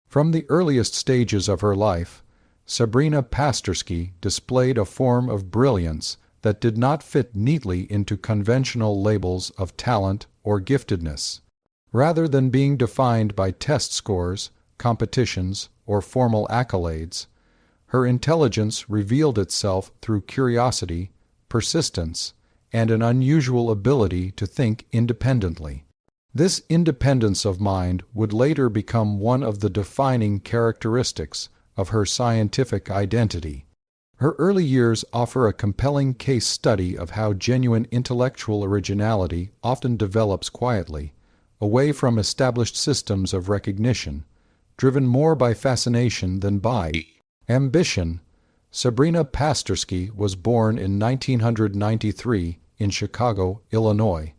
From the earliest stages of her life, Sabrina Pasterski displayed a form of brilliance that did not fit neatly into conventional labels of talent or giftedness. Rather than being defined by test scores, competitions, or formal accolades, her intelligence revealed itself through curiosity, persistence, and an unusual ability to think independently. This independence of mind would later become one of the defining characteristics of her scientific identity. Her early years offer a compelling case study of how genuine intellectual originality often develops quietly, away from established systems of recognition, driven more by fascination than by ambition. Sabrina Pasterski was born in 1993 in Chicago, Illinois,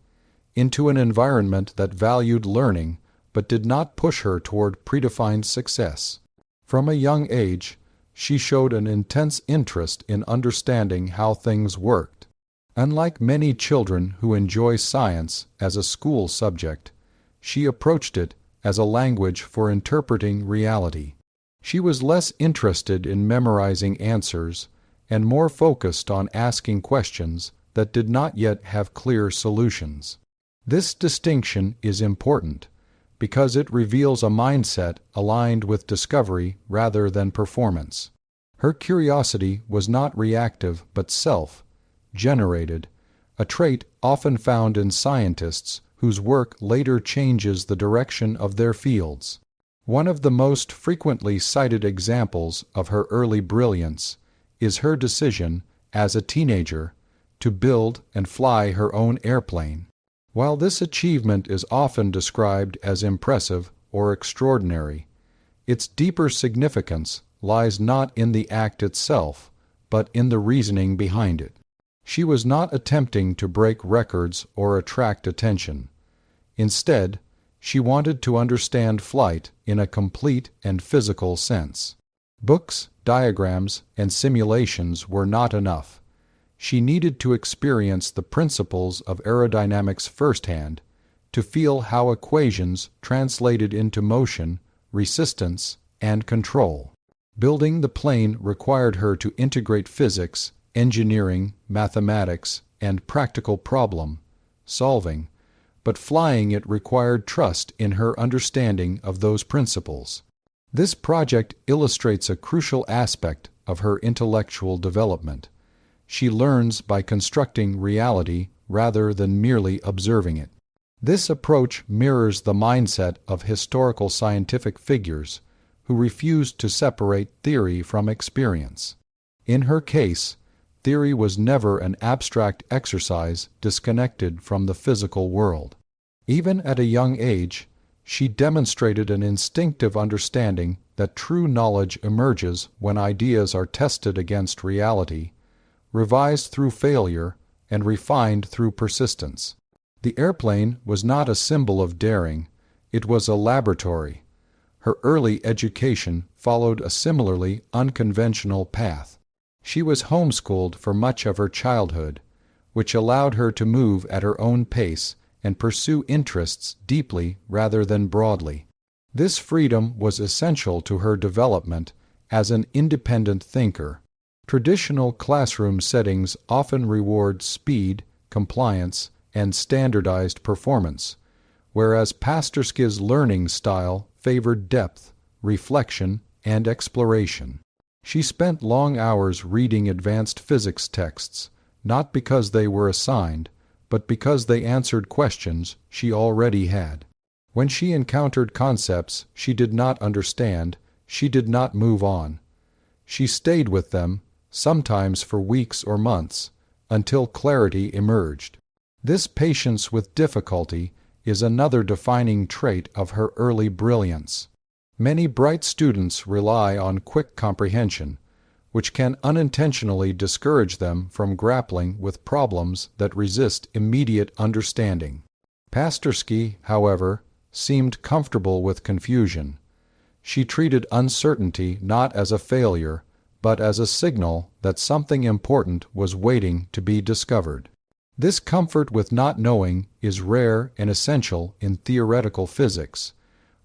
into an environment that valued learning but did not push her toward predefined success. From a young age, she showed an intense interest in understanding how things worked. Unlike many children who enjoy science as a school subject, she approached it as a language for interpreting reality. She was less interested in memorizing answers and more focused on asking questions that did not yet have clear solutions. This distinction is important because it reveals a mindset aligned with discovery rather than performance. Her curiosity was not reactive but self-generated, a trait often found in scientists whose work later changes the direction of their fields. One of the most frequently cited examples of her early brilliance is her decision, as a teenager, to build and fly her own airplane. While this achievement is often described as impressive or extraordinary, its deeper significance lies not in the act itself, but in the reasoning behind it. She was not attempting to break records or attract attention. Instead, she wanted to understand flight in a complete and physical sense. Books, diagrams, and simulations were not enough. She needed to experience the principles of aerodynamics firsthand, to feel how equations translated into motion, resistance, and control. Building the plane required her to integrate physics, engineering, mathematics, and practical problem solving, but flying it required trust in her understanding of those principles. This project illustrates a crucial aspect of her intellectual development. She learns by constructing reality rather than merely observing it. This approach mirrors the mindset of historical scientific figures who refused to separate theory from experience. In her case, theory was never an abstract exercise disconnected from the physical world. Even at a young age, she demonstrated an instinctive understanding that true knowledge emerges when ideas are tested against reality, revised through failure, and refined through persistence. The airplane was not a symbol of daring, it was a laboratory. Her early education followed a similarly unconventional path. She was homeschooled for much of her childhood, which allowed her to move at her own pace and pursue interests deeply rather than broadly. This freedom was essential to her development as an independent thinker. Traditional classroom settings often reward speed, compliance, and standardized performance, whereas Pasterski's learning style favored depth, reflection, and exploration. She spent long hours reading advanced physics texts, not because they were assigned, but because they answered questions she already had. When she encountered concepts she did not understand, she did not move on. She stayed with them, sometimes for weeks or months, until clarity emerged. This patience with difficulty is another defining trait of her early brilliance. Many bright students rely on quick comprehension, which can unintentionally discourage them from grappling with problems that resist immediate understanding. Pasterski, however, seemed comfortable with confusion. She treated uncertainty not as a failure, but as a signal that something important was waiting to be discovered. This comfort with not knowing is rare and essential in theoretical physics,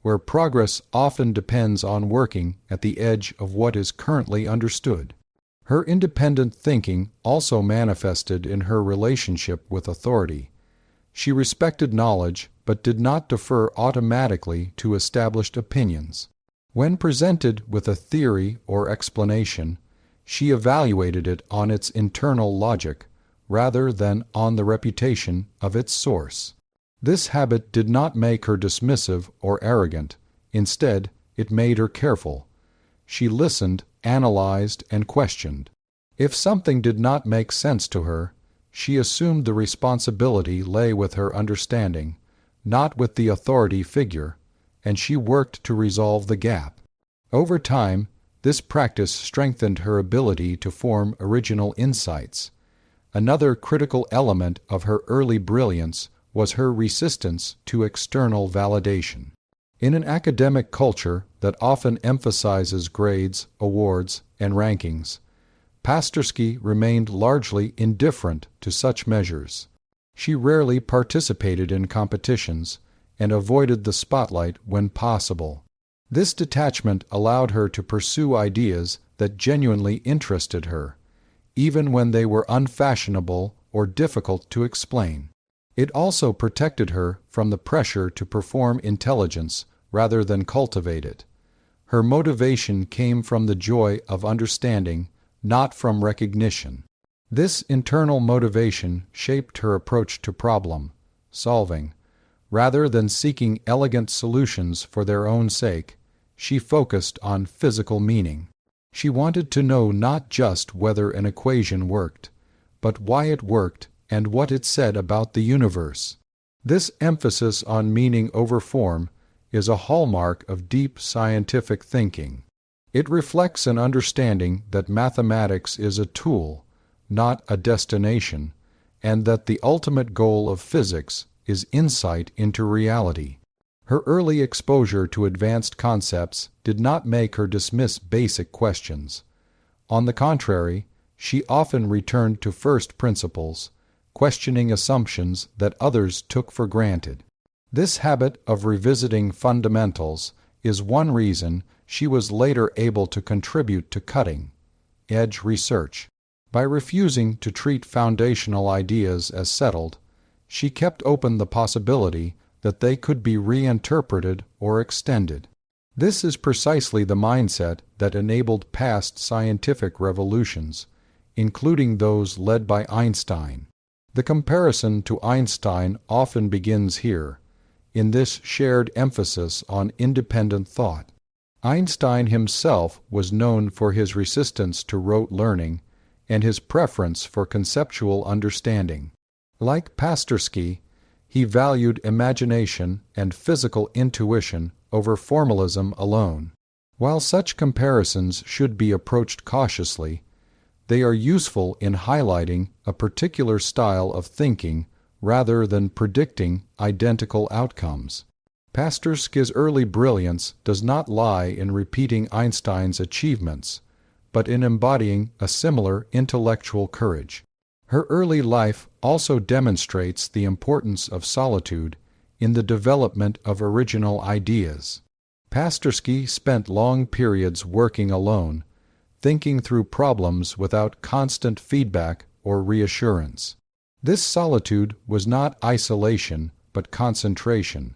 where progress often depends on working at the edge of what is currently understood. Her independent thinking also manifested in her relationship with authority. She respected knowledge but did not defer automatically to established opinions. When presented with a theory or explanation, she evaluated it on its internal logic rather than on the reputation of its source. This habit did not make her dismissive or arrogant. Instead, it made her careful. She listened, analyzed, and questioned. If something did not make sense to her, she assumed the responsibility lay with her understanding, not with the authority figure, and she worked to resolve the gap. Over time, this practice strengthened her ability to form original insights. Another critical element of her early brilliance was her resistance to external validation. In an academic culture that often emphasizes grades, awards, and rankings, Pasterski remained largely indifferent to such measures. She rarely participated in competitions and avoided the spotlight when possible. This detachment allowed her to pursue ideas that genuinely interested her, even when they were unfashionable or difficult to explain. It also protected her from the pressure to perform intelligence rather than cultivate it. Her motivation came from the joy of understanding, not from recognition. This internal motivation shaped her approach to problem solving. Rather than seeking elegant solutions for their own sake, she focused on physical meaning. She wanted to know not just whether an equation worked, but why it worked and what it said about the universe. This emphasis on meaning over form is a hallmark of deep scientific thinking. It reflects an understanding that mathematics is a tool, not a destination, and that the ultimate goal of physics is insight into reality. Her early exposure to advanced concepts did not make her dismiss basic questions. On the contrary, she often returned to first principles, questioning assumptions that others took for granted. This habit of revisiting fundamentals is one reason she was later able to contribute to cutting-edge research. By refusing to treat foundational ideas as settled, she kept open the possibility that they could be reinterpreted or extended. This is precisely the mindset that enabled past scientific revolutions, including those led by Einstein. The comparison to Einstein often begins here, in this shared emphasis on independent thought. Einstein himself was known for his resistance to rote learning and his preference for conceptual understanding. Like Pasterski, he valued imagination and physical intuition over formalism alone. While such comparisons should be approached cautiously, they are useful in highlighting a particular style of thinking rather than predicting identical outcomes. Pasterski's early brilliance does not lie in repeating Einstein's achievements, but in embodying a similar intellectual courage. Her early life also demonstrates the importance of solitude in the development of original ideas. Pasterski spent long periods working alone, thinking through problems without constant feedback or reassurance. This solitude was not isolation, but concentration.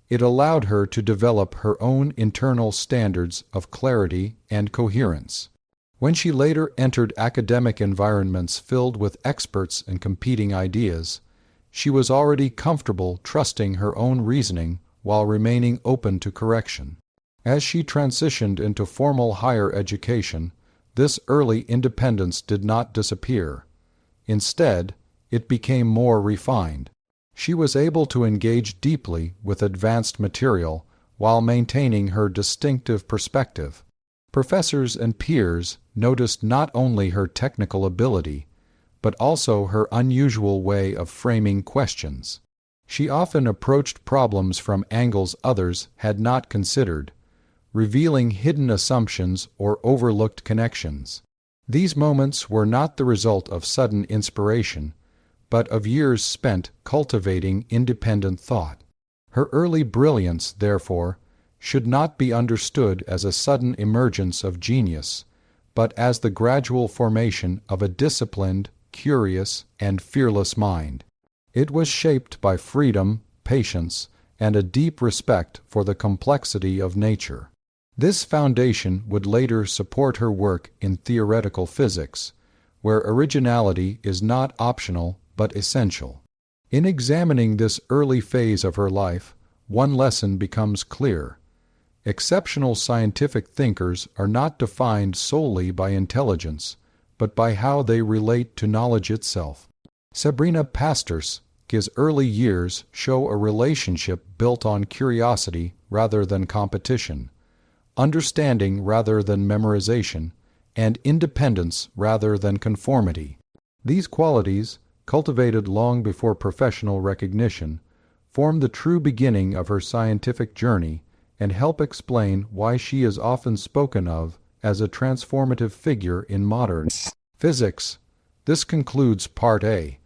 It allowed her to develop her own internal standards of clarity and coherence. When she later entered academic environments filled with experts and competing ideas, she was already comfortable trusting her own reasoning while remaining open to correction. As she transitioned into formal higher education, this early independence did not disappear. Instead, it became more refined. She was able to engage deeply with advanced material while maintaining her distinctive perspective. Professors and peers noticed not only her technical ability, but also her unusual way of framing questions. She often approached problems from angles others had not considered, revealing hidden assumptions or overlooked connections. These moments were not the result of sudden inspiration, but of years spent cultivating independent thought. Her early brilliance, therefore, should not be understood as a sudden emergence of genius, but as the gradual formation of a disciplined, curious, and fearless mind. It was shaped by freedom, patience, and a deep respect for the complexity of nature. This foundation would later support her work in theoretical physics, where originality is not optional but essential. In examining this early phase of her life, one lesson becomes clear. Exceptional scientific thinkers are not defined solely by intelligence, but by how they relate to knowledge itself. Sabrina Pasterski's early years show a relationship built on curiosity rather than competition, understanding rather than memorization, and independence rather than conformity. These qualities, cultivated long before professional recognition, form the true beginning of her scientific journey and help explain why she is often spoken of as a transformative figure in modern physics. This concludes Part A,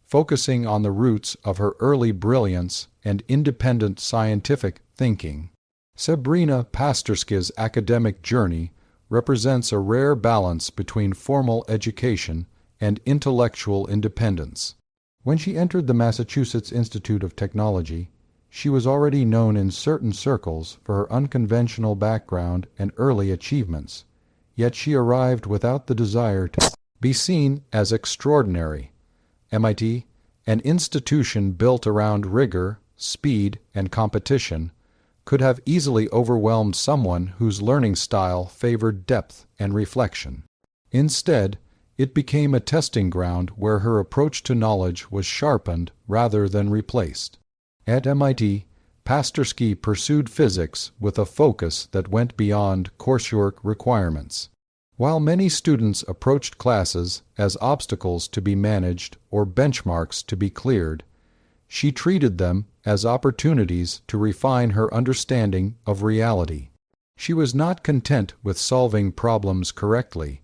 focusing on the roots of her early brilliance and independent scientific thinking. Sabrina Pasterski's academic journey represents a rare balance between formal education and intellectual independence. When she entered the Massachusetts Institute of Technology, she was already known in certain circles for her unconventional background and early achievements, yet she arrived without the desire to be seen as extraordinary. MIT, an institution built around rigor, speed, and competition, could have easily overwhelmed someone whose learning style favored depth and reflection. Instead, it became a testing ground where her approach to knowledge was sharpened rather than replaced. At MIT, Pasterski pursued physics with a focus that went beyond coursework requirements. While many students approached classes as obstacles to be managed or benchmarks to be cleared, she treated them as opportunities to refine her understanding of reality. She was not content with solving problems correctly.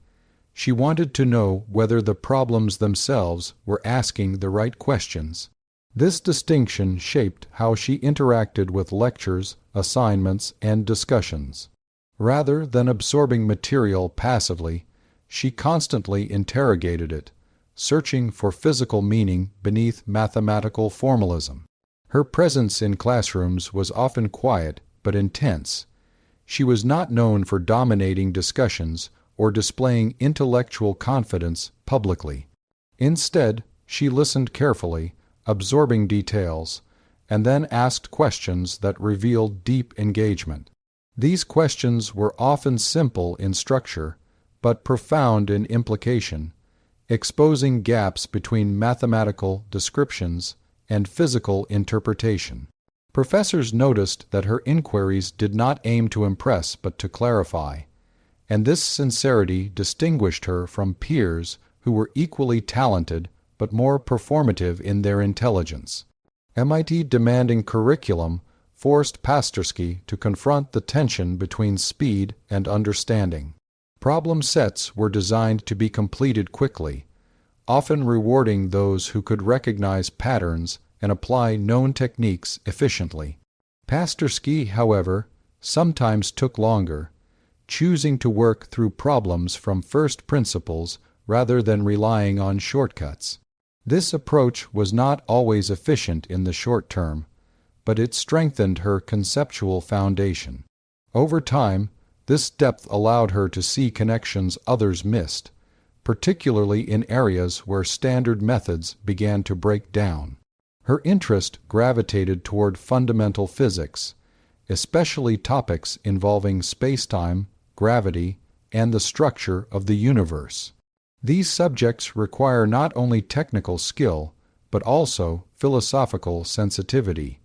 She wanted to know whether the problems themselves were asking the right questions. This distinction shaped how she interacted with lectures, assignments, and discussions. Rather than absorbing material passively, she constantly interrogated it, searching for physical meaning beneath mathematical formalism. Her presence in classrooms was often quiet but intense. She was not known for dominating discussions or displaying intellectual confidence publicly. Instead, she listened carefully, absorbing details, and then asked questions that revealed deep engagement. These questions were often simple in structure, but profound in implication, exposing gaps between mathematical descriptions and physical interpretation. Professors noticed that her inquiries did not aim to impress but to clarify, and this sincerity distinguished her from peers who were equally talented but more performative in their intelligence. MIT demanding curriculum forced Pasterski to confront the tension between speed and understanding. Problem sets were designed to be completed quickly, often rewarding those who could recognize patterns and apply known techniques efficiently. Pasterski, however, sometimes took longer, choosing to work through problems from first principles rather than relying on shortcuts. This approach was not always efficient in the short term, but it strengthened her conceptual foundation. Over time, this depth allowed her to see connections others missed, particularly in areas where standard methods began to break down. Her interest gravitated toward fundamental physics, especially topics involving spacetime, gravity, and the structure of the universe. These subjects require not only technical skill, but also philosophical sensitivity,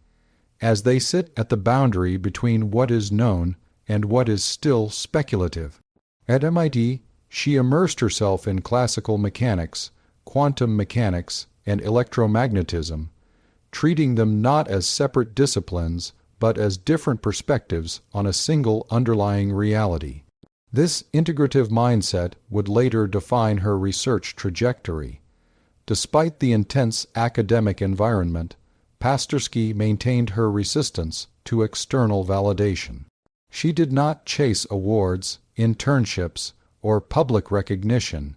as they sit at the boundary between what is known and what is still speculative. At MIT, she immersed herself in classical mechanics, quantum mechanics, and electromagnetism, treating them not as separate disciplines, but as different perspectives on a single underlying reality. This integrative mindset would later define her research trajectory. Despite the intense academic environment, Pasterski maintained her resistance to external validation. She did not chase awards, internships, or public recognition,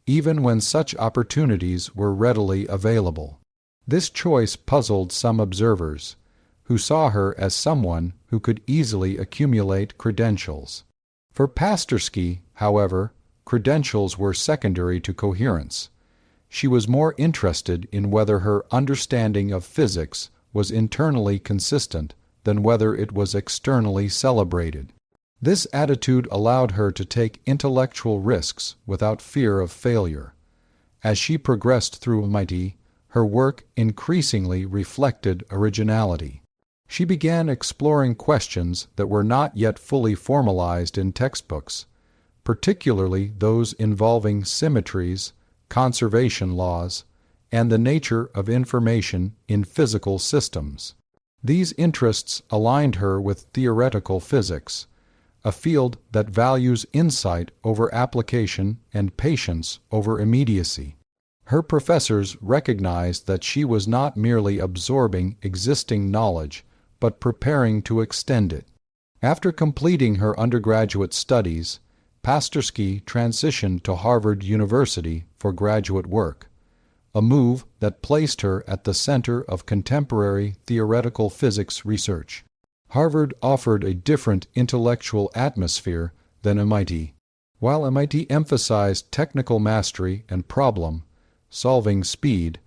even when such opportunities were readily available. This choice puzzled some observers, who saw her as someone who could easily accumulate credentials. For Pasterski, however, credentials were secondary to coherence. She was more interested in whether her understanding of physics was internally consistent than whether it was externally celebrated. This attitude allowed her to take intellectual risks without fear of failure. As she progressed through MIT, her work increasingly reflected originality. She began exploring questions that were not yet fully formalized in textbooks, particularly those involving symmetries, conservation laws, and the nature of information in physical systems. These interests aligned her with theoretical physics, a field that values insight over application and patience over immediacy. Her professors recognized that she was not merely absorbing existing knowledge, but preparing to extend it. After completing her undergraduate studies, Pasterski transitioned to Harvard University for graduate work, a move that placed her at the center of contemporary theoretical physics research. Harvard offered a different intellectual atmosphere than MIT. While MIT emphasized technical mastery and problem-solving speed,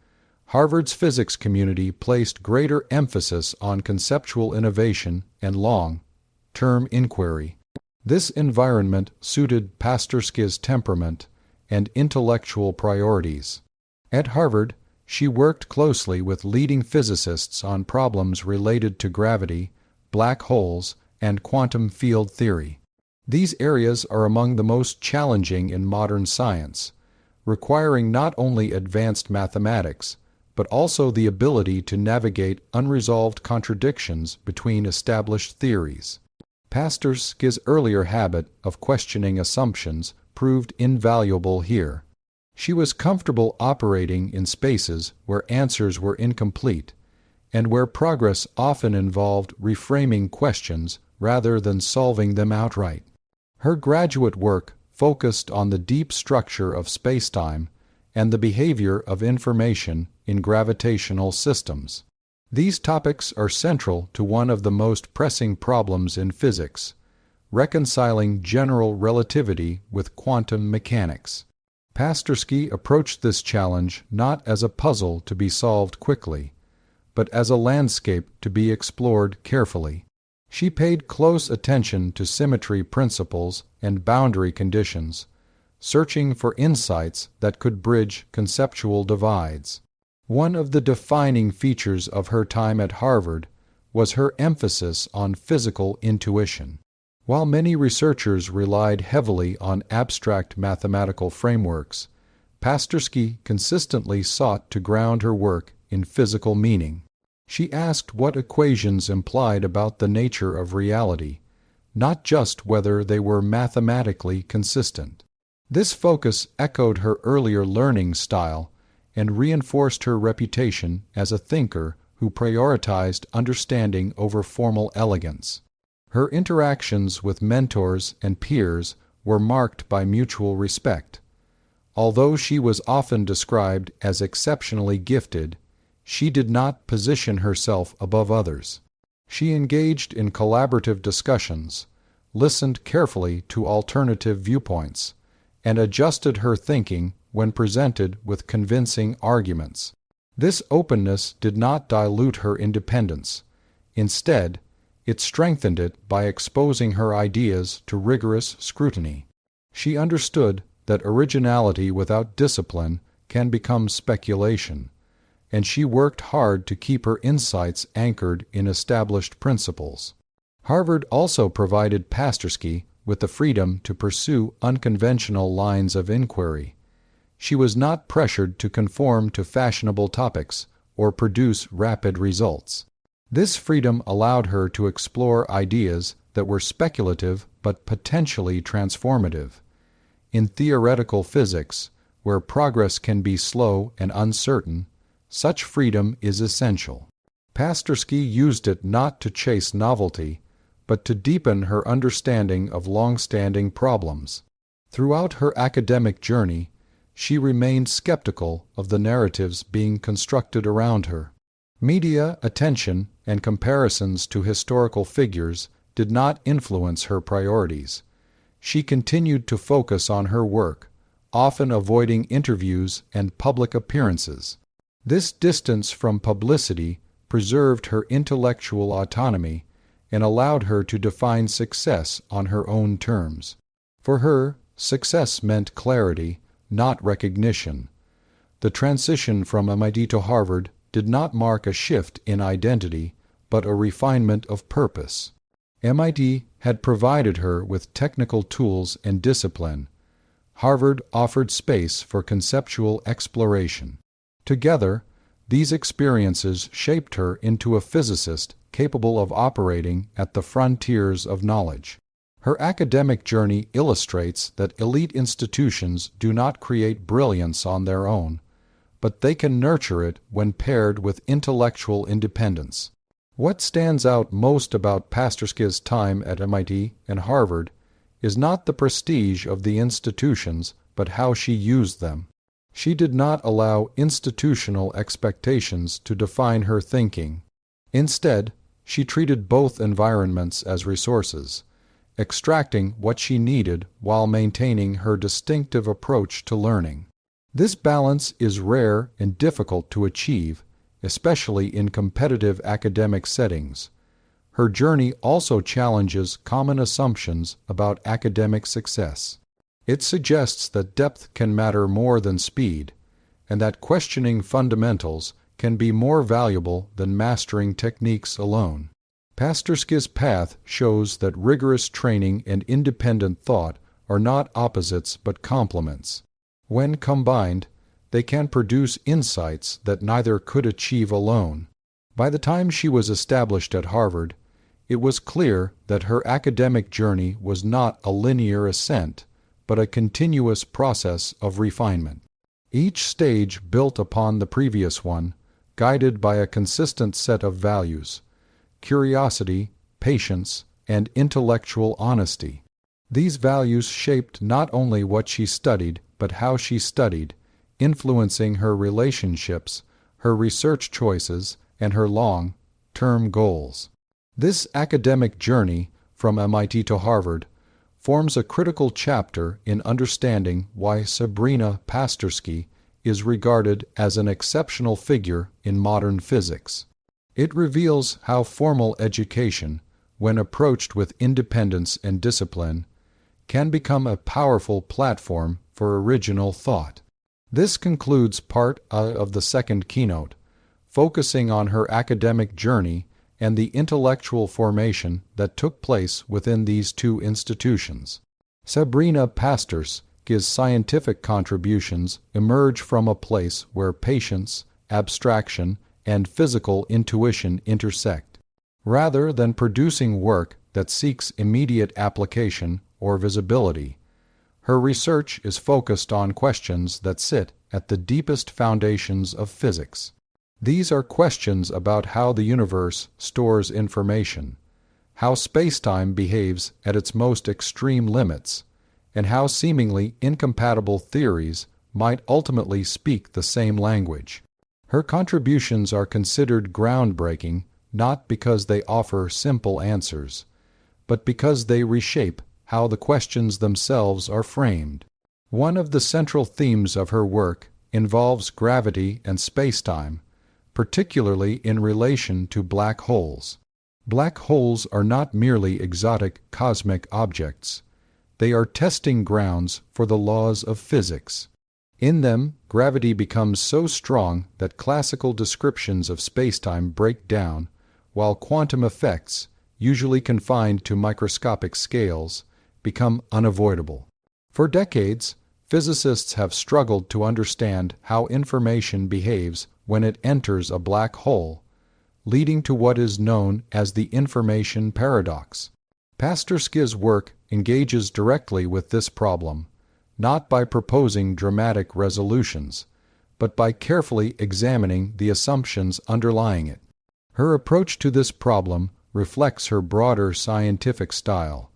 Harvard's physics community placed greater emphasis on conceptual innovation and long-term inquiry. This environment suited Pasterski's temperament and intellectual priorities. At Harvard, she worked closely with leading physicists on problems related to gravity, black holes, and quantum field theory. These areas are among the most challenging in modern science, requiring not only advanced mathematics, but also the ability to navigate unresolved contradictions between established theories. Pasterski's earlier habit of questioning assumptions proved invaluable here. She was comfortable operating in spaces where answers were incomplete, and where progress often involved reframing questions rather than solving them outright. Her graduate work focused on the deep structure of spacetime and the behavior of information in gravitational systems. These topics are central to one of the most pressing problems in physics, reconciling general relativity with quantum mechanics. Pasterski approached this challenge not as a puzzle to be solved quickly, but as a landscape to be explored carefully. She paid close attention to symmetry principles and boundary conditions, searching for insights that could bridge conceptual divides. One of the defining features of her time at Harvard was her emphasis on physical intuition. While many researchers relied heavily on abstract mathematical frameworks, Pasterski consistently sought to ground her work in physical meaning. She asked what equations implied about the nature of reality, not just whether they were mathematically consistent. This focus echoed her earlier learning style and reinforced her reputation as a thinker who prioritized understanding over formal elegance. Her interactions with mentors and peers were marked by mutual respect. Although she was often described as exceptionally gifted, she did not position herself above others. She engaged in collaborative discussions, listened carefully to alternative viewpoints, and adjusted her thinking when presented with convincing arguments. This openness did not dilute her independence. Instead, it strengthened it by exposing her ideas to rigorous scrutiny. She understood that originality without discipline can become speculation, and she worked hard to keep her insights anchored in established principles. Harvard also provided Pasterski with the freedom to pursue unconventional lines of inquiry. She was not pressured to conform to fashionable topics or produce rapid results. This freedom allowed her to explore ideas that were speculative but potentially transformative. In theoretical physics, where progress can be slow and uncertain, such freedom is essential. Pasterski used it not to chase novelty, but to deepen her understanding of long-standing problems. Throughout her academic journey, she remained skeptical of the narratives being constructed around her. Media attention and comparisons to historical figures did not influence her priorities. She continued to focus on her work, often avoiding interviews and public appearances. This distance from publicity preserved her intellectual autonomy and allowed her to define success on her own terms. For her, success meant clarity, not recognition. The transition from MIT to Harvard did not mark a shift in identity, but a refinement of purpose. MIT had provided her with technical tools and discipline. Harvard offered space for conceptual exploration. Together, these experiences shaped her into a physicist capable of operating at the frontiers of knowledge. Her academic journey illustrates that elite institutions do not create brilliance on their own, but they can nurture it when paired with intellectual independence. What stands out most about Pasterski's time at MIT and Harvard is not the prestige of the institutions, but how she used them. She did not allow institutional expectations to define her thinking. Instead, she treated both environments as resources, extracting what she needed while maintaining her distinctive approach to learning. This balance is rare and difficult to achieve, especially in competitive academic settings. Her journey also challenges common assumptions about academic success. It suggests that depth can matter more than speed, and that questioning fundamentals can be more valuable than mastering techniques alone. Pasterski's path shows that rigorous training and independent thought are not opposites but complements. When combined, they can produce insights that neither could achieve alone. By the time she was established at Harvard, it was clear that her academic journey was not a linear ascent, but a continuous process of refinement. Each stage built upon the previous one, guided by a consistent set of values: curiosity, patience, and intellectual honesty. These values shaped not only what she studied, but how she studied, influencing her relationships, her research choices, and her long-term goals. This academic journey, from MIT to Harvard, forms a critical chapter in understanding why Sabrina Pasterski is regarded as an exceptional figure in modern physics. It reveals how formal education, when approached with independence and discipline, can become a powerful platform for original thought. This concludes part of the second keynote, focusing on her academic journey and the intellectual formation that took place within these two institutions. Sabrina Pasterski's scientific contributions emerge from a place where patience, abstraction, and physical intuition intersect. Rather than producing work that seeks immediate application or visibility, her research is focused on questions that sit at the deepest foundations of physics. These are questions about how the universe stores information, how spacetime behaves at its most extreme limits, and how seemingly incompatible theories might ultimately speak the same language. Her contributions are considered groundbreaking not because they offer simple answers, but because they reshape how the questions themselves are framed. One of the central themes of her work involves gravity and spacetime, particularly in relation to black holes. Black holes are not merely exotic cosmic objects. They are testing grounds for the laws of physics. In them, gravity becomes so strong that classical descriptions of spacetime break down, while quantum effects, usually confined to microscopic scales, become unavoidable. For decades, physicists have struggled to understand how information behaves when it enters a black hole, leading to what is known as the information paradox. Pasterski's work engages directly with this problem, not by proposing dramatic resolutions, but by carefully examining the assumptions underlying it. Her approach to this problem reflects her broader scientific style.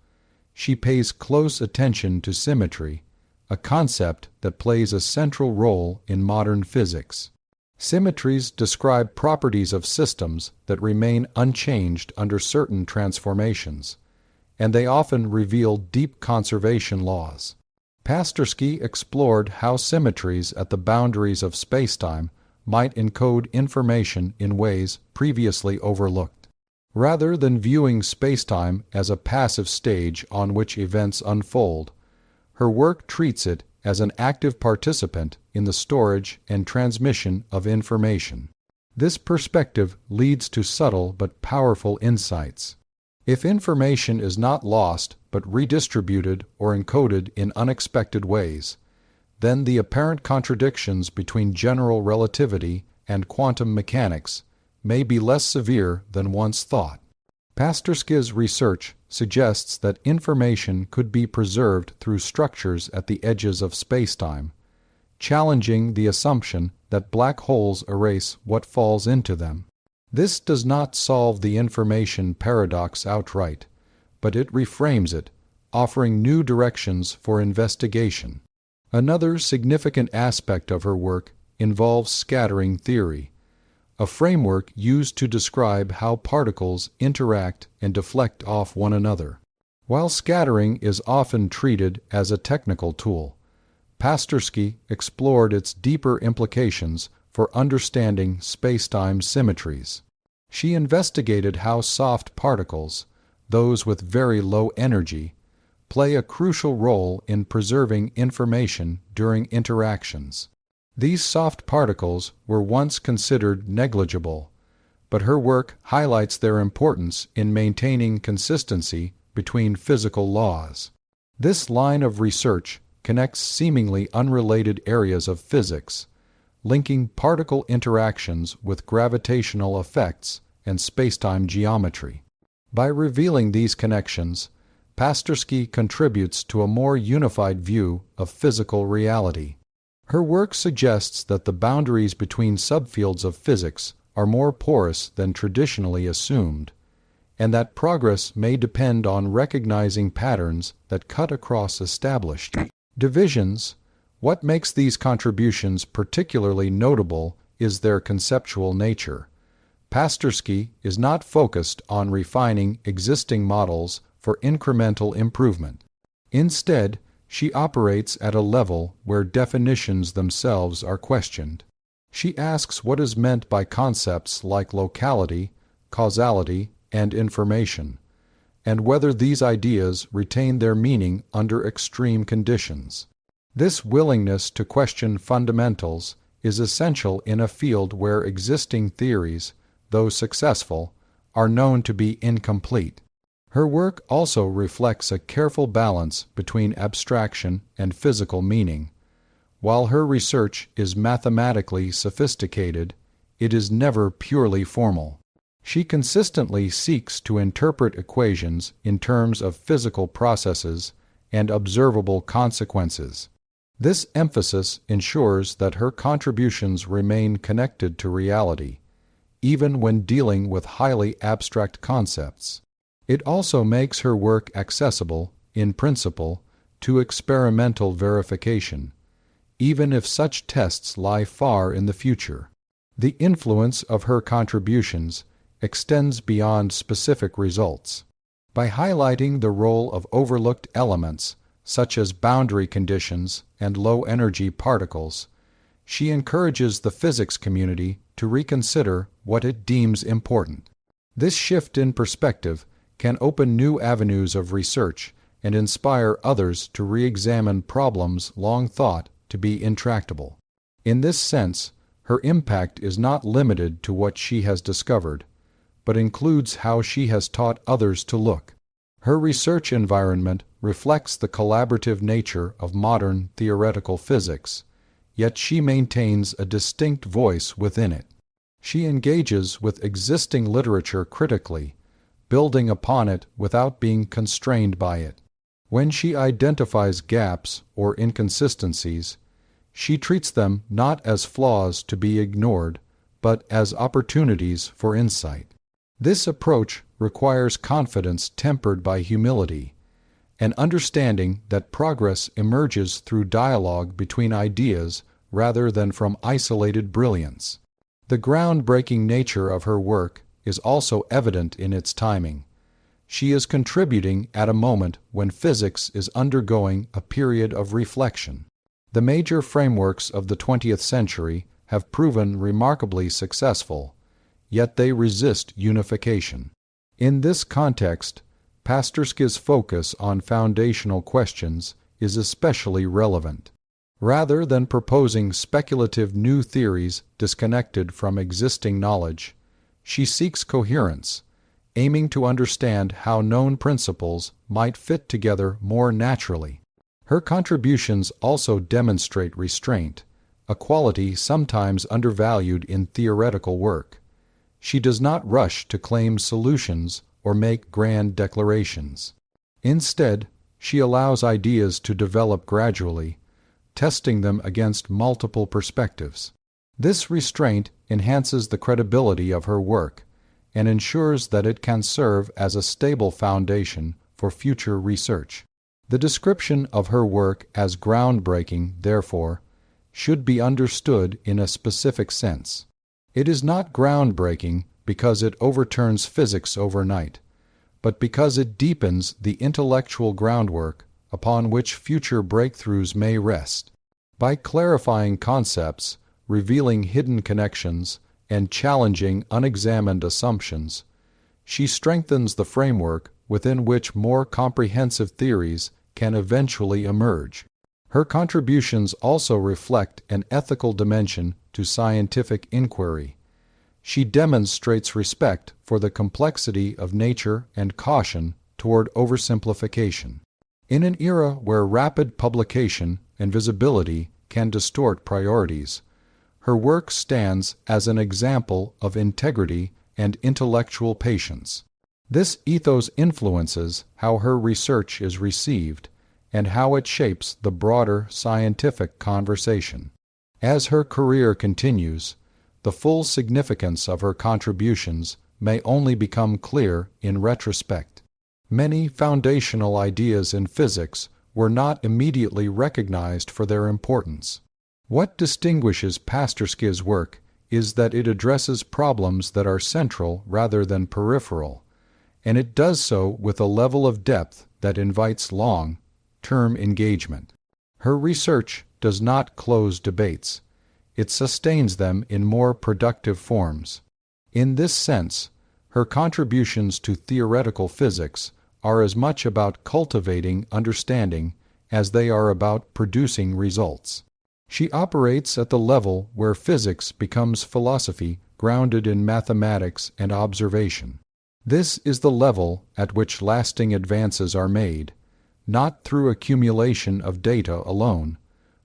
She pays close attention to symmetry, a concept that plays a central role in modern physics. Symmetries describe properties of systems that remain unchanged under certain transformations, and they often reveal deep conservation laws. Pasterski explored how symmetries at the boundaries of spacetime might encode information in ways previously overlooked. Rather than viewing spacetime as a passive stage on which events unfold, her work treats it as an active participant in the storage and transmission of information. This perspective leads to subtle but powerful insights. If information is not lost but redistributed or encoded in unexpected ways, then the apparent contradictions between general relativity and quantum mechanics may be less severe than once thought. Pasterski's research suggests that information could be preserved through structures at the edges of spacetime, challenging the assumption that black holes erase what falls into them. This does not solve the information paradox outright, but it reframes it, offering new directions for investigation. Another significant aspect of her work involves scattering theory, a framework used to describe how particles interact and deflect off one another. While scattering is often treated as a technical tool, Pasterski explored its deeper implications for understanding spacetime symmetries. She investigated how soft particles, those with very low energy, play a crucial role in preserving information during interactions. These soft particles were once considered negligible, but her work highlights their importance in maintaining consistency between physical laws. This line of research connects seemingly unrelated areas of physics, linking particle interactions with gravitational effects and spacetime geometry. By revealing these connections, Pasterski contributes to a more unified view of physical reality. Her work suggests that the boundaries between subfields of physics are more porous than traditionally assumed, and that progress may depend on recognizing patterns that cut across established divisions. What makes these contributions particularly notable is their conceptual nature. Pasterski is not focused on refining existing models for incremental improvement. Instead, she operates at a level where definitions themselves are questioned. She asks what is meant by concepts like locality, causality, and information, and whether these ideas retain their meaning under extreme conditions. This willingness to question fundamentals is essential in a field where existing theories, though successful, are known to be incomplete. Her work also reflects a careful balance between abstraction and physical meaning. While her research is mathematically sophisticated, it is never purely formal. She consistently seeks to interpret equations in terms of physical processes and observable consequences. This emphasis ensures that her contributions remain connected to reality, even when dealing with highly abstract concepts. It also makes her work accessible, in principle, to experimental verification, even if such tests lie far in the future. The influence of her contributions extends beyond specific results. By highlighting the role of overlooked elements, such as boundary conditions and low-energy particles, she encourages the physics community to reconsider what it deems important. This shift in perspective can open new avenues of research and inspire others to re-examine problems long thought to be intractable. In this sense, her impact is not limited to what she has discovered, but includes how she has taught others to look. Her research environment reflects the collaborative nature of modern theoretical physics, yet she maintains a distinct voice within it. She engages with existing literature critically, building upon it without being constrained by it. When she identifies gaps or inconsistencies, she treats them not as flaws to be ignored, but as opportunities for insight. This approach requires confidence tempered by humility, an understanding that progress emerges through dialogue between ideas rather than from isolated brilliance. The groundbreaking nature of her work is also evident in its timing. She is contributing at a moment when physics is undergoing a period of reflection. The major frameworks of the 20th century have proven remarkably successful, yet they resist unification. In this context, Pasterski's focus on foundational questions is especially relevant. Rather than proposing speculative new theories disconnected from existing knowledge, she seeks coherence, aiming to understand how known principles might fit together more naturally. Her contributions also demonstrate restraint, a quality sometimes undervalued in theoretical work. She does not rush to claim solutions or make grand declarations. Instead, she allows ideas to develop gradually, testing them against multiple perspectives. This restraint enhances the credibility of her work and ensures that it can serve as a stable foundation for future research. The description of her work as groundbreaking, therefore, should be understood in a specific sense. It is not groundbreaking because it overturns physics overnight, but because it deepens the intellectual groundwork upon which future breakthroughs may rest. By clarifying concepts, revealing hidden connections, and challenging unexamined assumptions, she strengthens the framework within which more comprehensive theories can eventually emerge. Her contributions also reflect an ethical dimension to scientific inquiry. She demonstrates respect for the complexity of nature and caution toward oversimplification. In an era where rapid publication and visibility can distort priorities, her work stands as an example of integrity and intellectual patience. This ethos influences how her research is received and how it shapes the broader scientific conversation. As her career continues, the full significance of her contributions may only become clear in retrospect. Many foundational ideas in physics were not immediately recognized for their importance. What distinguishes Pasterski's work is that it addresses problems that are central rather than peripheral, and it does so with a level of depth that invites long-term engagement. Her research does not close debates. It sustains them in more productive forms. In this sense, her contributions to theoretical physics are as much about cultivating understanding as they are about producing results. She operates at the level where physics becomes philosophy grounded in mathematics and observation. This is the level at which lasting advances are made, not through accumulation of data alone,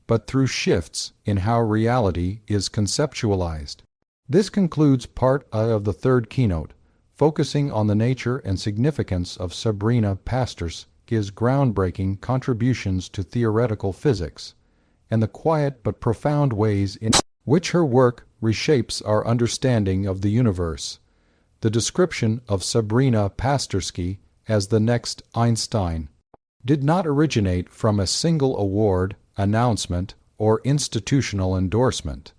but through shifts in how reality is conceptualized. This concludes part A of the third keynote, focusing on the nature and significance of Sabrina Pasterski's groundbreaking contributions to theoretical physics, and the quiet but profound ways in which her work reshapes our understanding of the universe. The description of Sabrina Pasterski as the next Einstein did not originate from a single award, announcement, or institutional endorsement.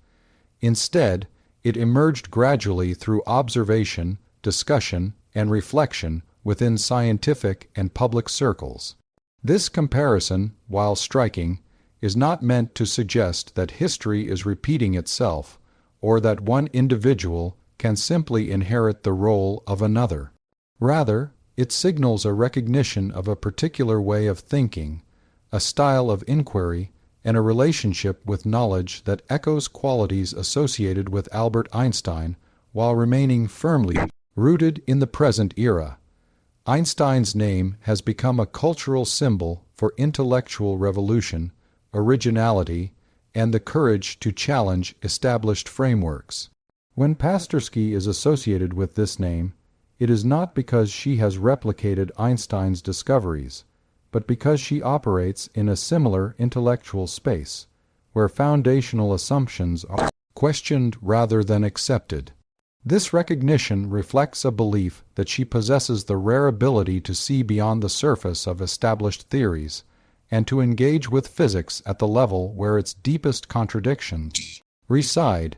Instead, it emerged gradually through observation, discussion, and reflection within scientific and public circles. This comparison, while striking, is not meant to suggest that history is repeating itself or that one individual can simply inherit the role of another. Rather, it signals a recognition of a particular way of thinking, a style of inquiry, and a relationship with knowledge that echoes qualities associated with Albert Einstein while remaining firmly rooted in the present era. Einstein's name has become a cultural symbol for intellectual revolution, originality, and the courage to challenge established frameworks. When Pasterski is associated with this name, it is not because she has replicated Einstein's discoveries, but because she operates in a similar intellectual space, where foundational assumptions are questioned rather than accepted. This recognition reflects a belief that she possesses the rare ability to see beyond the surface of established theories and to engage with physics at the level where its deepest contradictions reside.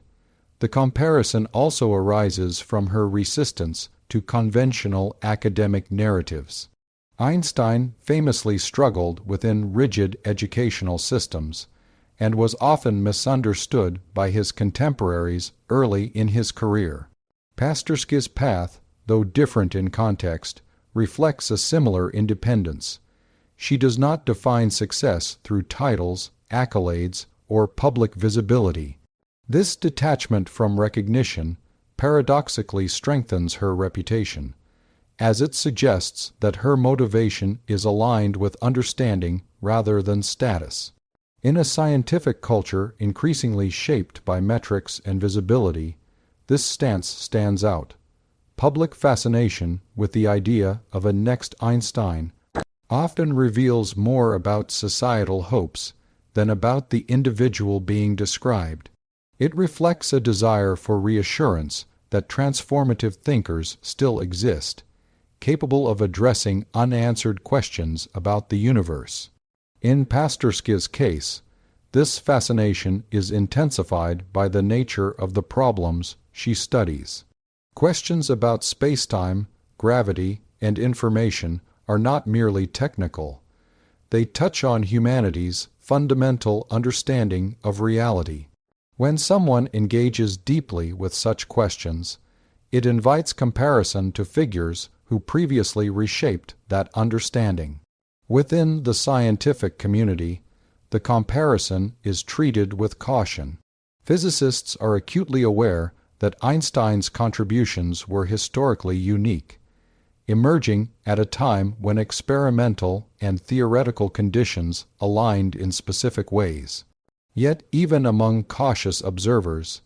The comparison also arises from her resistance to conventional academic narratives. Einstein famously struggled within rigid educational systems and was often misunderstood by his contemporaries early in his career. Pasterski's path, though different in context, reflects a similar independence. She does not define success through titles, accolades, or public visibility. This detachment from recognition paradoxically strengthens her reputation, as it suggests that her motivation is aligned with understanding rather than status. In a scientific culture increasingly shaped by metrics and visibility, this stance stands out. Public fascination with the idea of a next Einstein often reveals more about societal hopes than about the individual being described. It reflects a desire for reassurance that transformative thinkers still exist, capable of addressing unanswered questions about the universe. In Pasterski's case, this fascination is intensified by the nature of the problems she studies. Questions about spacetime, gravity, and information are not merely technical. They touch on humanity's fundamental understanding of reality. When someone engages deeply with such questions, it invites comparison to figures who previously reshaped that understanding. Within the scientific community, the comparison is treated with caution. Physicists are acutely aware that Einstein's contributions were historically unique, emerging at a time when experimental and theoretical conditions aligned in specific ways. Yet even among cautious observers,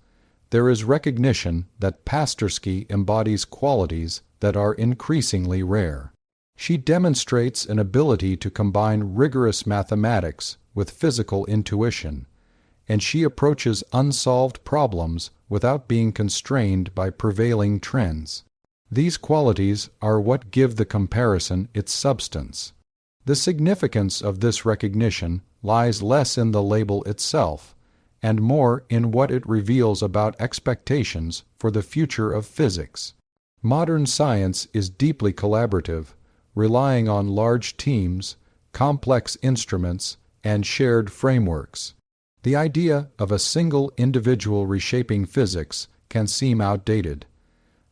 there is recognition that Pasterski embodies qualities that are increasingly rare. She demonstrates an ability to combine rigorous mathematics with physical intuition, and she approaches unsolved problems without being constrained by prevailing trends. These qualities are what give the comparison its substance. The significance of this recognition lies less in the label itself, and more in what it reveals about expectations for the future of physics. Modern science is deeply collaborative, relying on large teams, complex instruments, and shared frameworks. The idea of a single individual reshaping physics can seem outdated.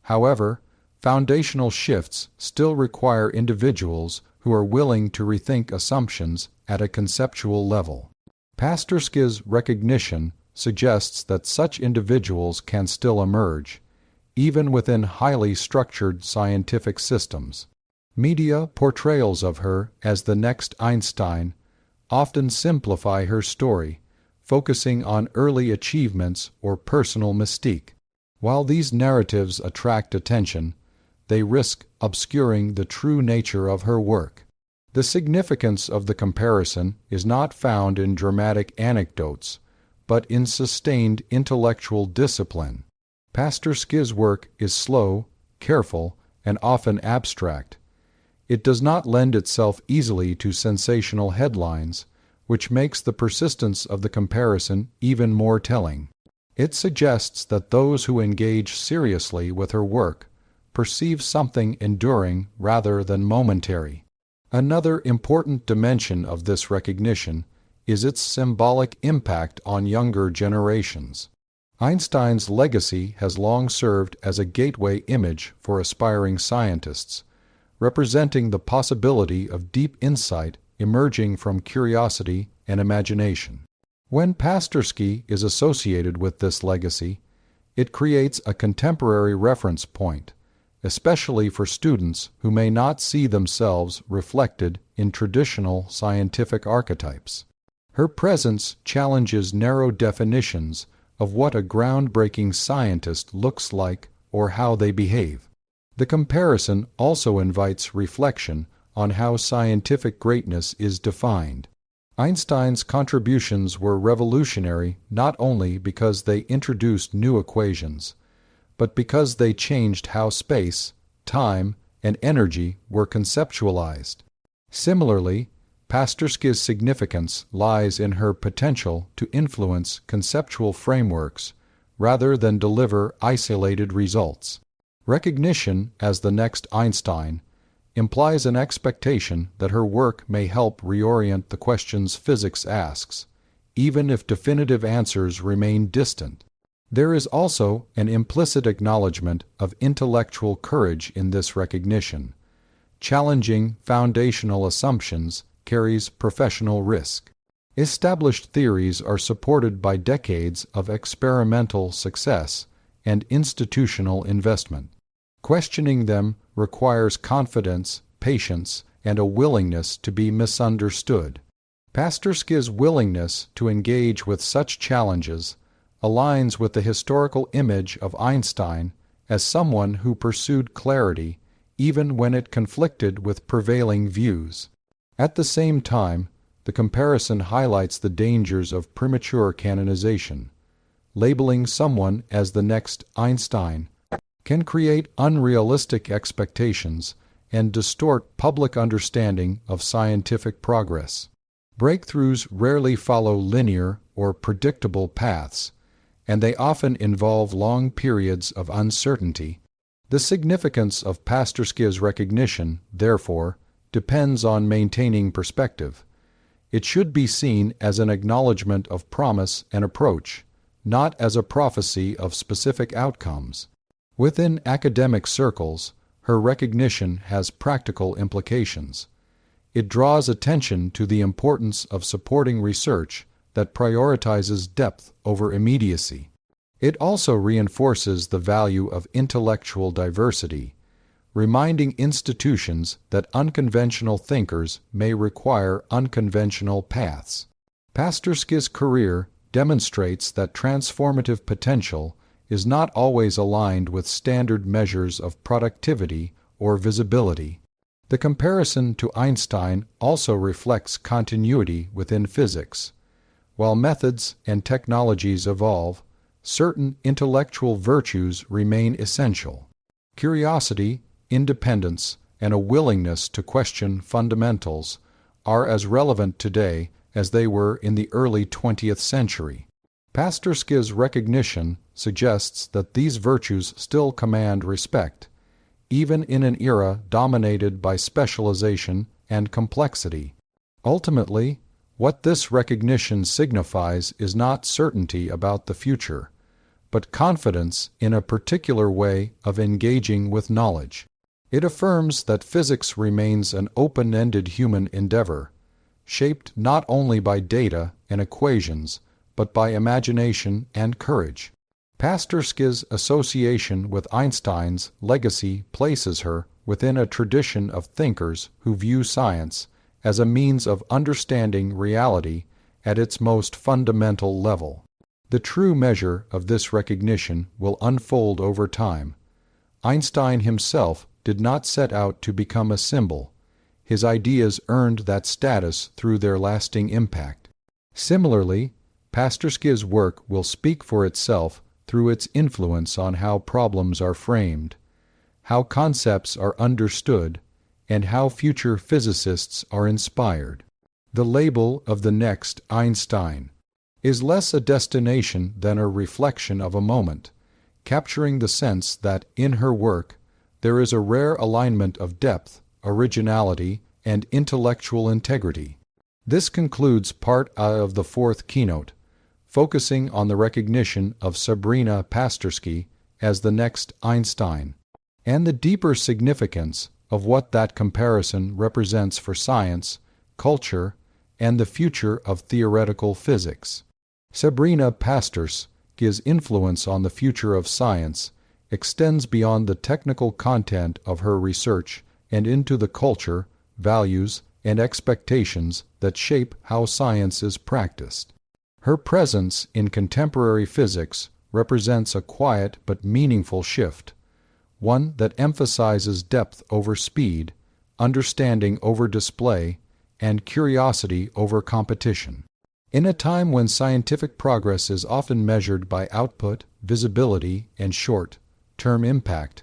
However, foundational shifts still require individuals who are willing to rethink assumptions at a conceptual level. Pasterski's recognition suggests that such individuals can still emerge, even within highly structured scientific systems. Media portrayals of her as the next Einstein often simplify her story, focusing on early achievements or personal mystique. While these narratives attract attention, they risk obscuring the true nature of her work. The significance of the comparison is not found in dramatic anecdotes, but in sustained intellectual discipline. Pasterski's work is slow, careful, and often abstract. It does not lend itself easily to sensational headlines, which makes the persistence of the comparison even more telling. It suggests that those who engage seriously with her work perceive something enduring rather than momentary. Another important dimension of this recognition is its symbolic impact on younger generations. Einstein's legacy has long served as a gateway image for aspiring scientists, representing the possibility of deep insight emerging from curiosity and imagination. When Pasterski is associated with this legacy, it creates a contemporary reference point, especially for students who may not see themselves reflected in traditional scientific archetypes. Her presence challenges narrow definitions of what a groundbreaking scientist looks like or how they behave. The comparison also invites reflection on how scientific greatness is defined. Einstein's contributions were revolutionary not only because they introduced new equations, but because they changed how space, time, and energy were conceptualized. Similarly, Pasterski's significance lies in her potential to influence conceptual frameworks rather than deliver isolated results. Recognition as the next Einstein implies an expectation that her work may help reorient the questions physics asks, even if definitive answers remain distant. There is also an implicit acknowledgement of intellectual courage in this recognition. Challenging foundational assumptions carries professional risk. Established theories are supported by decades of experimental success and institutional investment. Questioning them requires confidence, patience, and a willingness to be misunderstood. Pasterski's willingness to engage with such challenges aligns with the historical image of Einstein as someone who pursued clarity even when it conflicted with prevailing views. At the same time, the comparison highlights the dangers of premature canonization. Labeling someone as the next Einstein can create unrealistic expectations and distort public understanding of scientific progress. Breakthroughs rarely follow linear or predictable paths, and they often involve long periods of uncertainty. The significance of Pasterski's recognition, therefore, depends on maintaining perspective. It should be seen as an acknowledgement of promise and approach, not as a prophecy of specific outcomes. Within academic circles, her recognition has practical implications. It draws attention to the importance of supporting research that prioritizes depth over immediacy. It also reinforces the value of intellectual diversity, reminding institutions that unconventional thinkers may require unconventional paths. Pasterski's career demonstrates that transformative potential is not always aligned with standard measures of productivity or visibility. The comparison to Einstein also reflects continuity within physics. While methods and technologies evolve, certain intellectual virtues remain essential. Curiosity, independence, and a willingness to question fundamentals are as relevant today as they were in the early 20th century. Pasterski's recognition suggests that these virtues still command respect, even in an era dominated by specialization and complexity. Ultimately, what this recognition signifies is not certainty about the future, but confidence in a particular way of engaging with knowledge. It affirms that physics remains an open-ended human endeavor, shaped not only by data and equations, but by imagination and courage. Pasterski's association with Einstein's legacy places her within a tradition of thinkers who view science as a means of understanding reality at its most fundamental level. The true measure of this recognition will unfold over time. Einstein himself did not set out to become a symbol. His ideas earned that status through their lasting impact. Similarly, Pasterski's work will speak for itself through its influence on how problems are framed, how concepts are understood, and how future physicists are inspired. The label of the next Einstein is less a destination than a reflection of a moment, capturing the sense that in her work there is a rare alignment of depth, originality, and intellectual integrity. This concludes part A of the fourth keynote, focusing on the recognition of Sabrina Pasterski as the next Einstein, and the deeper significance of what that comparison represents for science, culture, and the future of theoretical physics. Sabrina Pasterski's influence on the future of science extends beyond the technical content of her research and into the culture, values, and expectations that shape how science is practiced. Her presence in contemporary physics represents a quiet but meaningful shift, one that emphasizes depth over speed, understanding over display, and curiosity over competition. In a time when scientific progress is often measured by output, visibility, and short, long-term impact.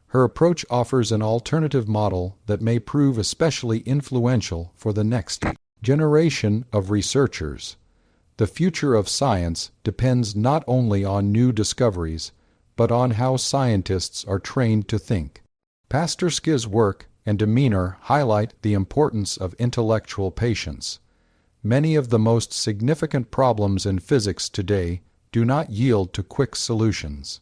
Her approach offers an alternative model that may prove especially influential for the next generation of researchers. The future of science depends not only on new discoveries, but on how scientists are trained to think. Pasterski's work and demeanor highlight the importance of intellectual patience. Many of the most significant problems in physics today do not yield to quick solutions.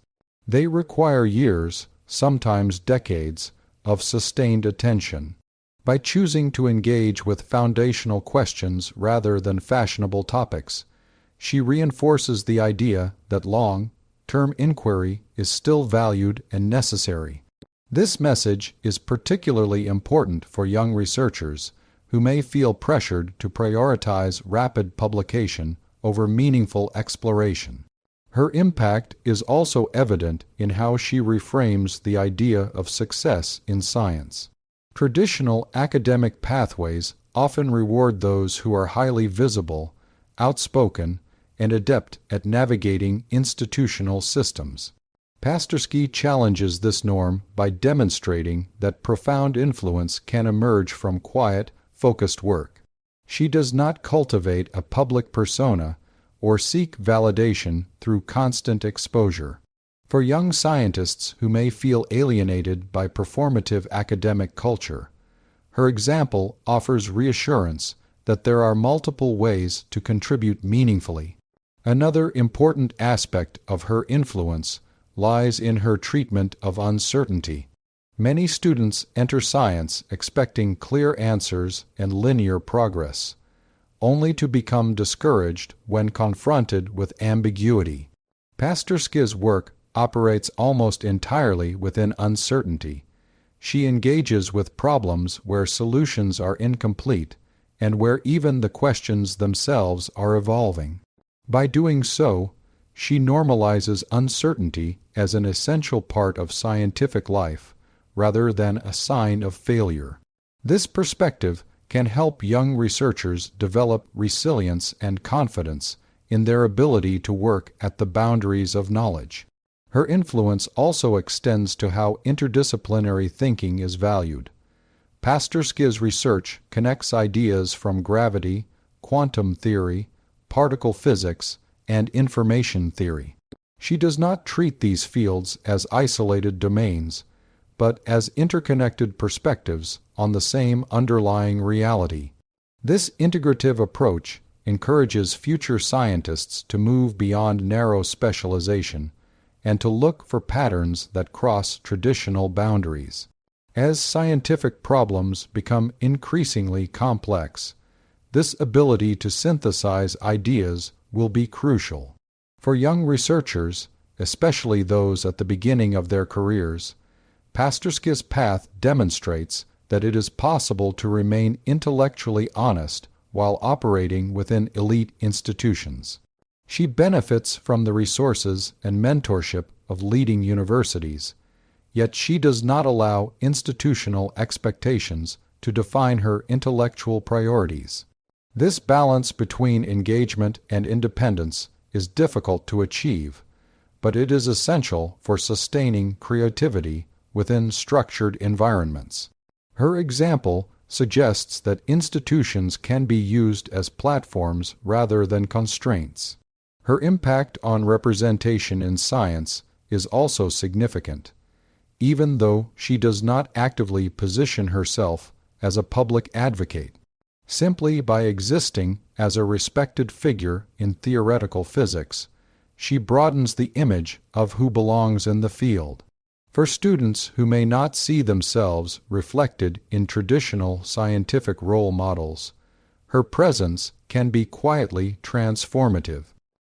They require years, sometimes decades, of sustained attention. By choosing to engage with foundational questions rather than fashionable topics, she reinforces the idea that long-term inquiry is still valued and necessary. This message is particularly important for young researchers who may feel pressured to prioritize rapid publication over meaningful exploration. Her impact is also evident in how she reframes the idea of success in science. Traditional academic pathways often reward those who are highly visible, outspoken, and adept at navigating institutional systems. Pasterski challenges this norm by demonstrating that profound influence can emerge from quiet, focused work. She does not cultivate a public persona or seek validation through constant exposure. For young scientists who may feel alienated by performative academic culture, her example offers reassurance that there are multiple ways to contribute meaningfully. Another important aspect of her influence lies in her treatment of uncertainty. Many students enter science expecting clear answers and linear progress, only to become discouraged when confronted with ambiguity. Pasterski's work operates almost entirely within uncertainty. She engages with problems where solutions are incomplete and where even the questions themselves are evolving. By doing so, she normalizes uncertainty as an essential part of scientific life rather than a sign of failure. This perspective can help young researchers develop resilience and confidence in their ability to work at the boundaries of knowledge. Her influence also extends to how interdisciplinary thinking is valued. Pasterski's research connects ideas from gravity, quantum theory, particle physics, and information theory. She does not treat these fields as isolated domains, but as interconnected perspectives on the same underlying reality. This integrative approach encourages future scientists to move beyond narrow specialization and to look for patterns that cross traditional boundaries. As scientific problems become increasingly complex, this ability to synthesize ideas will be crucial. For young researchers, especially those at the beginning of their careers, Pasterski's path demonstrates that it is possible to remain intellectually honest while operating within elite institutions. She benefits from the resources and mentorship of leading universities, yet she does not allow institutional expectations to define her intellectual priorities. This balance between engagement and independence is difficult to achieve, but it is essential for sustaining creativity within structured environments. Her example suggests that institutions can be used as platforms rather than constraints. Her impact on representation in science is also significant, even though she does not actively position herself as a public advocate. Simply by existing as a respected figure in theoretical physics, she broadens the image of who belongs in the field. For students who may not see themselves reflected in traditional scientific role models, her presence can be quietly transformative.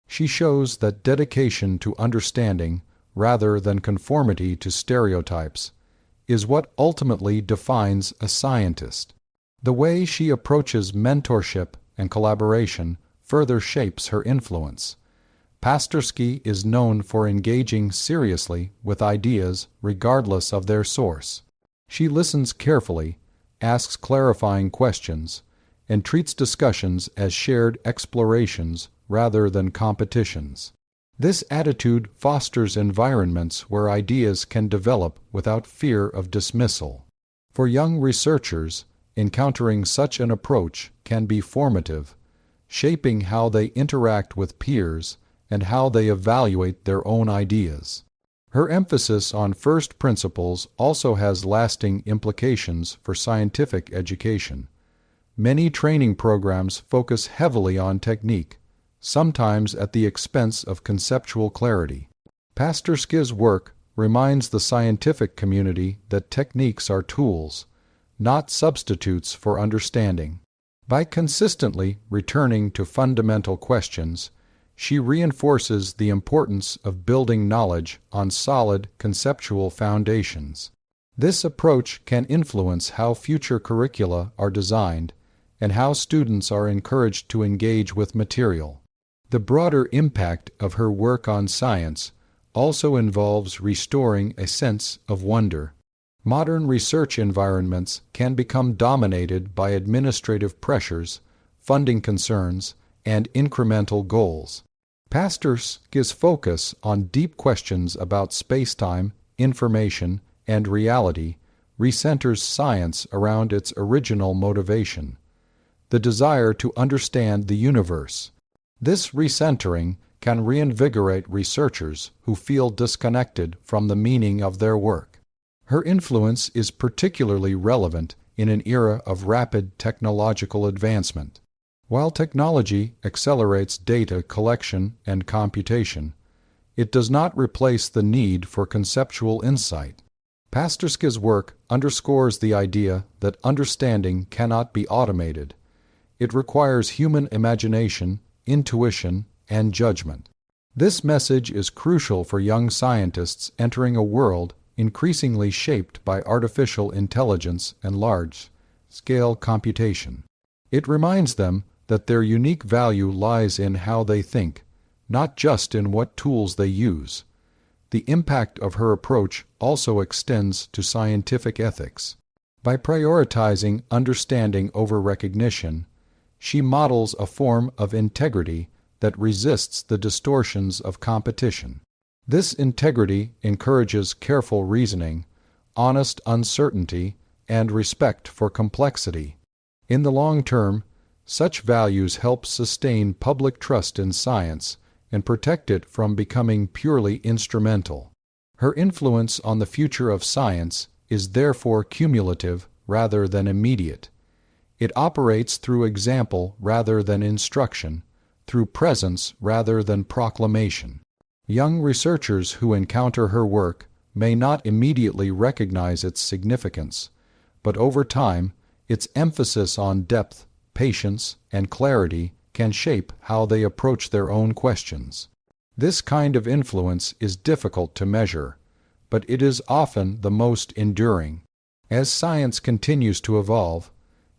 She shows that dedication to understanding, rather than conformity to stereotypes, is what ultimately defines a scientist. The way she approaches mentorship and collaboration further shapes her influence. Pasterski is known for engaging seriously with ideas regardless of their source. She listens carefully, asks clarifying questions, and treats discussions as shared explorations rather than competitions. This attitude fosters environments where ideas can develop without fear of dismissal. For young researchers, encountering such an approach can be formative, shaping how they interact with peers and how they evaluate their own ideas. Her emphasis on first principles also has lasting implications for scientific education. Many training programs focus heavily on technique, sometimes at the expense of conceptual clarity. Pasterski's work reminds the scientific community that techniques are tools, not substitutes for understanding. By consistently returning to fundamental questions, she reinforces the importance of building knowledge on solid conceptual foundations. This approach can influence how future curricula are designed and how students are encouraged to engage with material. The broader impact of her work on science also involves restoring a sense of wonder. Modern research environments can become dominated by administrative pressures, funding concerns, and incremental goals. Pasterski's focus on deep questions about spacetime, information, and reality recenters science around its original motivation, the desire to understand the universe. This recentering can reinvigorate researchers who feel disconnected from the meaning of their work. Her influence is particularly relevant in an era of rapid technological advancement. While technology accelerates data collection and computation, it does not replace the need for conceptual insight. Pasterski's work underscores the idea that understanding cannot be automated. It requires human imagination, intuition, and judgment. This message is crucial for young scientists entering a world increasingly shaped by artificial intelligence and large-scale computation. It reminds them that their unique value lies in how they think, not just in what tools they use. The impact of her approach also extends to scientific ethics. By prioritizing understanding over recognition, she models a form of integrity that resists the distortions of competition. This integrity encourages careful reasoning, honest uncertainty, and respect for complexity. In the long term, such values help sustain public trust in science and protect it from becoming purely instrumental. Her influence on the future of science is therefore cumulative rather than immediate. It operates through example rather than instruction, through presence rather than proclamation. Young researchers who encounter her work may not immediately recognize its significance, but over time, its emphasis on depth, patience, and clarity can shape how they approach their own questions. This kind of influence is difficult to measure, but it is often the most enduring. As science continues to evolve,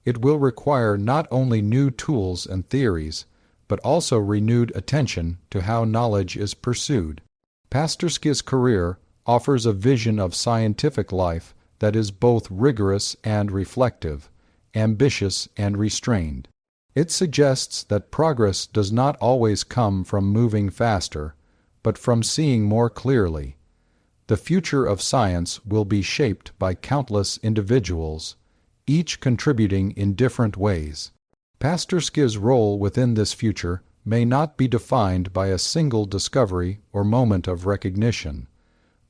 it will require not only new tools and theories, but also renewed attention to how knowledge is pursued. Pasterski's career offers a vision of scientific life that is both rigorous and reflective, ambitious and restrained. It suggests that progress does not always come from moving faster, but from seeing more clearly. The future of science will be shaped by countless individuals, each contributing in different ways. Pasterski's role within this future may not be defined by a single discovery or moment of recognition,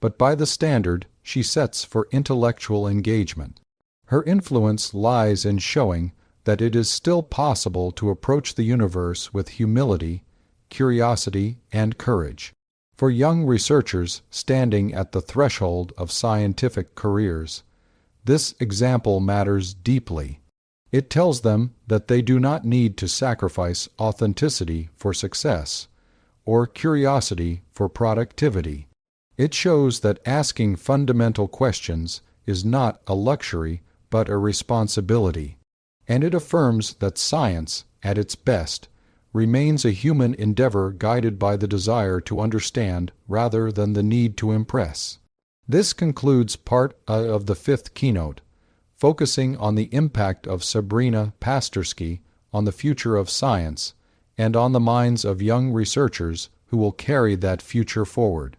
but by the standard she sets for intellectual engagement. Her influence lies in showing that it is still possible to approach the universe with humility, curiosity, and courage. For young researchers standing at the threshold of scientific careers, this example matters deeply. It tells them that they do not need to sacrifice authenticity for success, or curiosity for productivity. It shows that asking fundamental questions is not a luxury but a responsibility. And it affirms that science, at its best, remains a human endeavor guided by the desire to understand rather than the need to impress. This concludes part of the fifth keynote, focusing on the impact of Sabrina Pasterski on the future of science and on the minds of young researchers who who will carry that future forward.